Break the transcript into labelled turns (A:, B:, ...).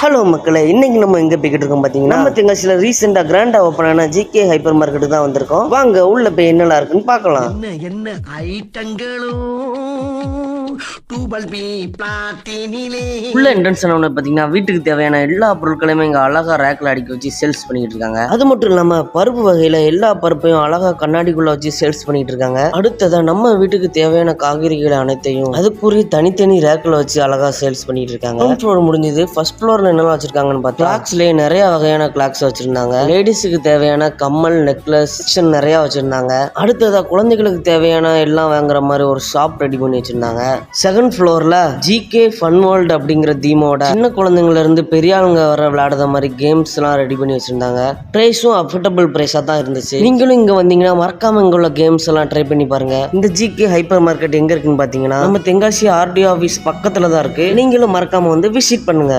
A: Hello மக்களே, இன்னைக்கு நம்ம எங்க போய்கிட்டு இருக்கோம் பாத்தீங்கன்னா, நம்ம தெங்காசியில ரீசெண்டா கிராண்டா ஓபன் ஆன ஜிகே ஹைப்பர் மார்க்கெட் தான் வந்திருக்கோம். வாங்க உள்ள போய் என்னலாம் இருக்குன்னு பார்க்கலாம்.
B: என்ன ஐட்டங்களும்
A: உள்ள என்ட்ரன்ஸ் ஆனவன பாத்தீங்கன்னா வீட்டுக்கு தேவையான எல்லா பொருட்களையுமே இங்க அழகா ரேக்ல அடுக்கி வச்சு சேல்ஸ் பண்ணிட்டு இருக்காங்க. அது மட்டும் இல்லாம பருப்பு வகையில எல்லா பருப்பையும் அழகா கண்ணாடிக்குள்ள வச்சு சேல்ஸ் பண்ணிட்டு இருக்காங்க. அடுத்ததா நம்ம வீட்டுக்கு தேவையான காய்கறிகள் அனைத்தையும் அதுக்குரிய தனித்தனி ரேக்ல வச்சு அழகா சேல்ஸ் பண்ணிட்டு இருக்காங்க. கிரவுண்ட் ஃப்ளோர் முடிஞ்சது. ஃபர்ஸ்ட் ஃப்ளோர்ல என்னெல்லாம் வச்சிருக்காங்கன்னு பார்த்தா கிளாக்ஸ்லயே நிறைய வகையான கிளாக்ஸ் வச்சிருந்தாங்க. லேடிஸுக்கு தேவையான கம்மல், நெக்லஸ் செக்ஷன் நிறைய வச்சிருந்தாங்க. அடுத்ததா குழந்தைகளுக்கு தேவையான எல்லாம் வாங்குற மாதிரி ஒரு ஷாப் ரெடி பண்ணி வச்சிருந்தாங்க. செகண்ட் ஃப்ளோர்ல ஜிகே ஃபன் வேர்ல்ட் அப்படிங்கிற தீமோட சின்ன குழந்தைங்கள இருந்து பெரிய ஆளுங்க வர விளையாடுற மாதிரி கேம்ஸ் எல்லாம் ரெடி பண்ணி வச்சிருந்தாங்க. பிரைஸும் அஃபோர்டபுள் பிரைஸா தான் இருந்துச்சு. நீங்களும் இங்க வந்தீங்கன்னா மறக்காம இங்க உள்ள கேம்ஸ் எல்லாம் ட்ரை பண்ணி பாருங்க. இந்த ஜிகே ஹைப்பர் மார்க்கெட் எங்க இருக்குன்னு பாத்தீங்கன்னா நம்ம தென்காசி ஆர்டிஓ ஆபீஸ் பக்கத்துல தான் இருக்கு. நீங்களும் மறக்காம வந்து விசிட் பண்ணுங்க.